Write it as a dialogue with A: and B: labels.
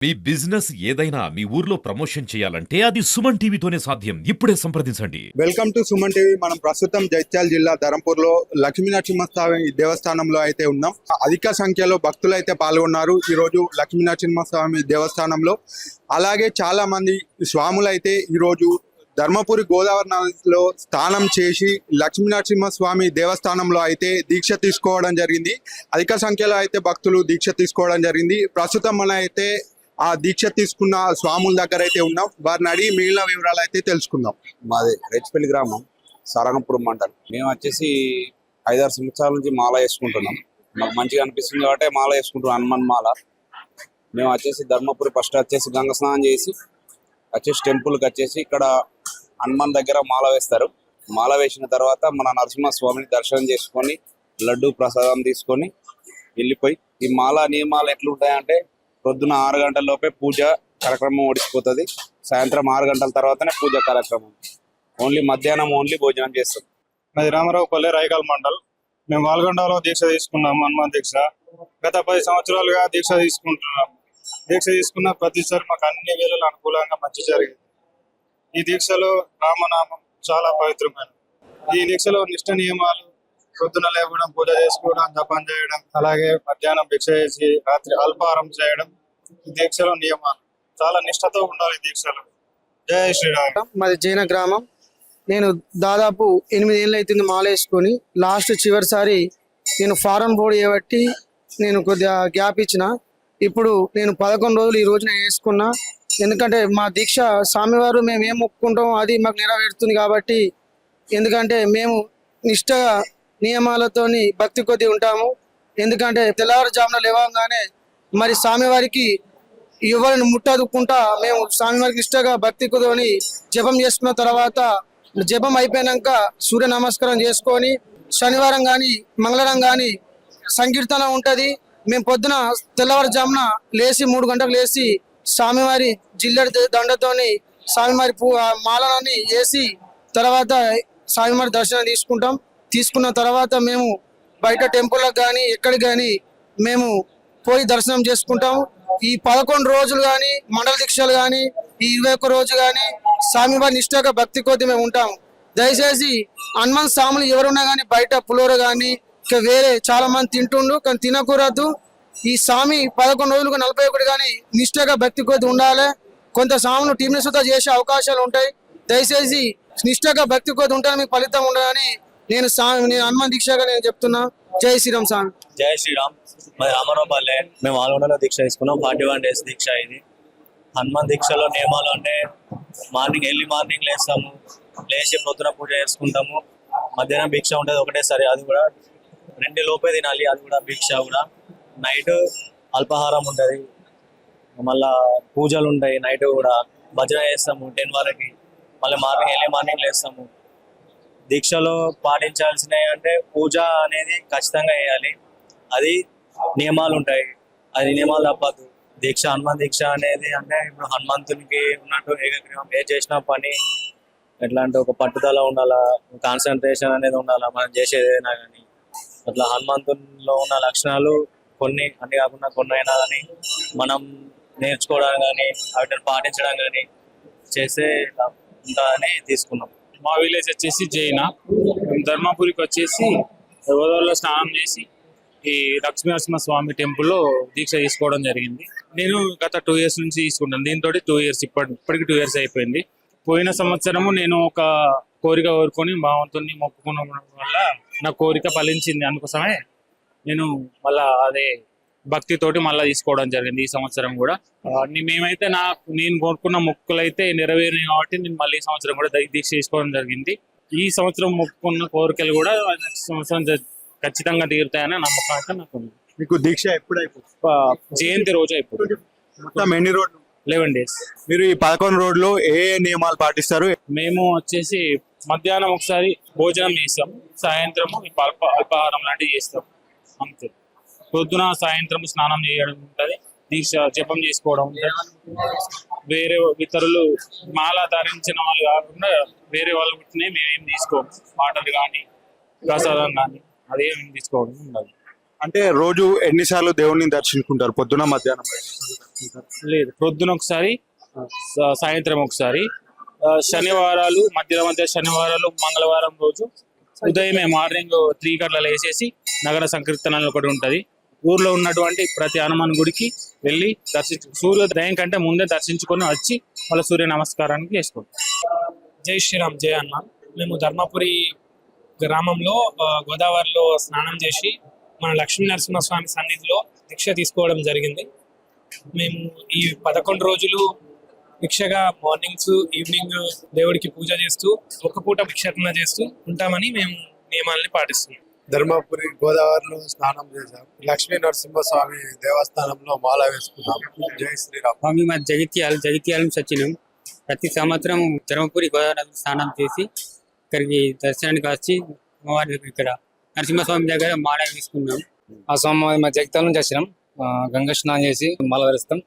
A: మీ business ఏదైనా మీ ఊర్లో promotion చేయాలంటే అది సుమన్ టీవీతోనే సాధ్యం. ఇప్పుడే సంప్రదించండి.
B: Welcome to Suman TV. మనం ప్రస్తుతం జైత్యాల జిల్లా ధరంపూర్ లో లక్ష్మీ నరసింహస్వామి దేవస్థానంలో అయితే ఉన్నాం. అధిక సంఖ్యలో భక్తులు అయితే పాల్గొన్నారు ఈ రోజు లక్ష్మీ నరసింహస్వామి దేవస్థానంలో. అలాగే చాలా మంది స్వాములు అయితే ఈ రోజు ధర్మపురి గోదావరి నదిలో స్నానం చేసి లక్ష్మీ నరసింహస్వామి దేవస్థానంలో అయితే దీక్ష తీసుకోవడం జరిగింది. అధిక సంఖ్యలో అయితే భక్తులు దీక్ష తీసుకోవడం జరిగింది. ప్రస్తుతం మన అయితే ఆ దీక్ష తీసుకున్న స్వాముల దగ్గర అయితే ఉన్నాం. వారిని అడిగి మిగిలిన వివరాలు అయితే తెలుసుకుందాం.
C: మాది రేచిపల్లి గ్రామం, సారంగపురం మండలం. మేము వచ్చేసి 5-6 సంవత్సరాల నుంచి మాల వేసుకుంటున్నాం. మాకు మంచిగా అనిపిస్తుంది కాబట్టి మాల వేసుకుంటున్నాం, హనుమాన్ మాల. మేము వచ్చేసి ధర్మపురి ఫస్ట్ వచ్చేసి గంగ స్నానం చేసి వచ్చేసి టెంపుల్కి వచ్చేసి ఇక్కడ హనుమాన్ దగ్గర మాల వేస్తారు. మాల వేసిన తర్వాత మన నరసింహస్వామిని దర్శనం చేసుకొని లడ్డు ప్రసాదం తీసుకొని వెళ్ళిపోయి, ఈ మాల నియమాలు ఎట్లుంటాయంటే పొద్దున 6 గంటల లోపే పూజ కార్యక్రమం ఓడిసిపోతుంది. సాయంత్రం 6 గంటల తర్వాతనే పూజ కార్యక్రమం. ఓన్లీ మధ్యాహ్నం ఓన్లీ భోజనం చేస్తాం.
D: అది రామరావుపల్లి రాయకాల్ మండల్. మేము వాల్గొండలో దీక్ష తీసుకున్నాము, హనుమాన్ దీక్ష. గత 10 సంవత్సరాలుగా దీక్ష తీసుకుంటున్నాము. దీక్ష తీసుకున్న ప్రతిసారి మాకు అన్ని వేళలు అనుకూలంగా మంచి జరిగింది. ఈ దీక్షలో రామనామం చాలా పవిత్రమైనది. ఈ దీక్షలో నిష్ట నియమాలు, పొద్దున లేవడం, పూజ చేసుకోవడం, జపం చేయడం, అలాగే మధ్యాహ్నం భిక్ష చేసి రాత్రి అల్పాహారం చేయడం ఈ దీక్షలో నియమాలు. చాలా నిష్టతో ఉండాలి ఈ దీక్షలో. జై శ్రీరామ్.
E: మాది జైన గ్రామం. నేను దాదాపు 8 ఏళ్ళు అవుతుంది మాల వేసుకొని. లాస్ట్ చివరిసారి నేను ఫారెన్ బోర్డు చేయబట్టి నేను కొద్దిగా గ్యాప్ ఇచ్చిన. ఇప్పుడు నేను 11 రోజులు ఈ రోజున వేసుకున్నా. ఎందుకంటే మా దీక్ష స్వామివారు మేము ఏం మొక్కుకుంటామో అది మాకు నెరవేరుతుంది కాబట్టి, ఎందుకంటే మేము నిష్టగా నియమాలతోని భక్తి కొద్ది ఉంటాము. ఎందుకంటే తెల్లవారుజామున లేవగానే మరి స్వామివారికి ఎవరిని ముట్టదుకుంటా మేము స్వామివారికి నిష్టగా భక్తి కొద్దిని జపం చేసుకున్న తర్వాత, జపం అయిపోయినాక సూర్య నమస్కారం చేసుకొని శనివారం కానీ మంగళవారం కానీ సంకీర్తన ఉంటుంది. మేము పొద్దున తెల్లవారుజామున లేచి 3 గంటలకు లేచి స్వామివారి జిల్లెడి దండతోని స్వామివారి మాలనాన్ని వేసి తర్వాత స్వామివారి దర్శనం తీసుకుంటాం. తీసుకున్న తర్వాత మేము బయట టెంపుల్కి కానీ ఎక్కడికి కానీ మేము పోయి దర్శనం చేసుకుంటాము. ఈ 11 రోజులు కానీ మండల దీక్షలు కానీ ఈ 21 రోజు కానీ స్వామివారి నిష్టగా భక్తి కొద్ది మేము ఉంటాము. దయచేసి హనుమాన్ స్వాములు ఎవరున్నా కానీ బయట పులిహోర కానీ ఇంకా వేరే చాలా మంది తింటుండ్రు, కానీ తినకూడదు. ఈ స్వామి 11 రోజులకు 41 కానీ నిష్టగా భక్తి కొద్ది ఉండాలి. కొంత స్వాములు టీమ్నిసుతో చేసే అవకాశాలు ఉంటాయి. దయచేసి నిష్టగా భక్తి కొద్ది ఉంటే మీకు ఫలితం ఉండదని నేను హనుమాన్ దీక్షగా నేను చెప్తున్నా. జై శ్రీరామ్ స్వామి.
F: జై శ్రీరామ్. మరి రామరావుపల్లె. మేము వాల్గొండలో దీక్ష తీసుకున్నాం. 41 డేస్ దీక్ష ఇది. హనుమాన్ దీక్షలో నియమాలు అంటే ఎర్లీ మార్నింగ్ లేస్తాము, లేచి పొద్దున పూజ చేసుకుంటాము. మధ్యాహ్నం భిక్ష ఉంటుంది ఒకటేసారి, అది కూడా 2 లోపే తినాలి. అది కూడా భిక్ష కూడా. నైట్ అల్పాహారం ఉంటుంది, మళ్ళా పూజలు ఉంటాయి. నైట్ కూడా భజన చేస్తాము 10 వరకు. మళ్ళీ ఎర్లీ మార్నింగ్ లేస్తాము. దీక్షలో పాటించాల్సినవి అంటే పూజ అనేది ఖచ్చితంగా చేయాలి. అది నియమాలు ఉంటాయి, అది నియమాలు తప్పదు. దీక్ష హనుమాన్ దీక్ష అనేది అంటే ఇప్పుడు హనుమంతునికి ఉన్నట్టు ఏకగ్రీవం ఏ చేసిన పని ఎట్లా అంటే ఒక పట్టుదల ఉండాలా, కాన్సన్ట్రేషన్ అనేది ఉండాలా మనం చేసేది ఏదైనా కానీ. అట్లా హనుమంతునిలో ఉన్న లక్షణాలు కొన్ని అన్ని కాకుండా కొన్ని అయినా కానీ మనం నేర్చుకోవడం కానీ వాటిని పాటించడం కానీ చేస్తే ఉంటుందని తీసుకున్నాం.
D: మా విలేజ్ వచ్చేసి జైన. మేము ధర్మపురికి వచ్చేసి గోదావరిలో స్నానం చేసి ఈ లక్ష్మీనరసింహస్వామి టెంపుల్లో దీక్ష తీసుకోవడం జరిగింది. నేను గత 2 years నుంచి తీసుకుంటాను. దీంతో 2 years ఇప్పటికి 2 years అయిపోయింది. పోయిన సంవత్సరము నేను ఒక కోరిక కోరుకొని భగవంతుని మొక్కుకోవడం వల్ల నా కోరిక ఫలించింది. అందుకోసమే నేను మళ్ళా అదే భక్తితోటి మళ్ళీ తీసుకోవడం జరిగింది ఈ సంవత్సరం కూడా. మేమైతే నేను కోరుకున్న మొక్కులు అయితే నెరవేరినాయి కాబట్టి నేను మళ్ళీ ఈ సంవత్సరం కూడా దీక్ష తీసుకోవడం జరిగింది. ఈ సంవత్సరం మొక్కుకున్న కోరికలు కూడా నెక్స్ట్ సంవత్సరం ఖచ్చితంగా తీరుతాయని నమ్మకం అయితే నాకు ఉంది.
B: మీకు దీక్ష ఎప్పుడు అయిపోతుంది?
D: జయంతి రోజు అయిపోతుంది.
B: మొత్తం ఎన్ని రోజులు?
D: 11 days.
B: మీరు ఈ 11 రోజుల్లో ఏ నియమాలు పాటిస్తారు?
D: మేము వచ్చేసి మధ్యాహ్నం ఒకసారి భోజనం చేస్తాం, సాయంత్రం అల్పాహారం లాంటివి చేస్తాం అంతే. పొద్దున సాయంత్రం స్నానం చేయడం ఉంటుంది, దీక్ష జపం చేసుకోవడం ఉంటుంది. వేరే ఇతరులు మాల ధరించిన వాళ్ళు కాకుండా వేరే వాళ్ళు పుట్టినవి మేమేం తీసుకోము. వాటర్ కానీ ప్రసాదం కానీ అదేం తీసుకోవడం ఉండదు.
B: అంటే రోజు ఎన్నిసార్లు దేవుణ్ణి దర్శించుకుంటారు? పొద్దున మధ్యాహ్నం?
G: వేసుకుంటారు.
D: లేదు, ప్రొద్దున ఒకసారి, సాయంత్రం ఒకసారి, శనివారాలు మధ్య శనివారాలు, మంగళవారం రోజు ఉదయమే మార్నింగ్ 3 గంటల వేసేసి నగర సంకీర్తనలు ఒకటి ఉంటది. ఊర్లో ఉన్నటువంటి ప్రతి హనుమాన్ గుడికి వెళ్ళి సూర్యోదయం కంటే ముందే దర్శించుకొని వచ్చి మళ్ళీ సూర్య నమస్కారానికి చేసుకుంటాం.
G: జై శ్రీరామ్, జై అన్న. మేము ధర్మపురి గ్రామంలో గోదావరిలో స్నానం చేసి మన లక్ష్మీ నరసింహస్వామి సన్నిధిలో దీక్ష తీసుకోవడం జరిగింది. మేము ఈ 11 రోజులు భిక్షగా మార్నింగ్స్ ఈవినింగ్ దేవుడికి పూజ చేస్తూ ఒక పూట భిక్షాటన చేస్తూ ఉంటామని మేము నియమాలని పాటిస్తున్నాం.
H: ధర్మపురి గోదావరిలో స్నానం చేశాం. లక్ష్మీ నరసింహస్వామి దేవస్థానంలో మాల వేసుకున్నాం. జై శ్రీరామ్.
I: స్వామి మా జగిత్యాల నుంచి వచ్చినాం. ప్రతి సంవత్సరం ధర్మపురి గోదావరి స్నానం చేసి ఇక్కడికి దర్శనానికి వచ్చి ఇక్కడ నరసింహస్వామి దగ్గర మాల వేసుకున్నాం.
J: ఆ స్వామి మా జగిత్యాల నుంచి వచ్చినాం. గంగా స్నానం చేసి మాల వేస్తాం.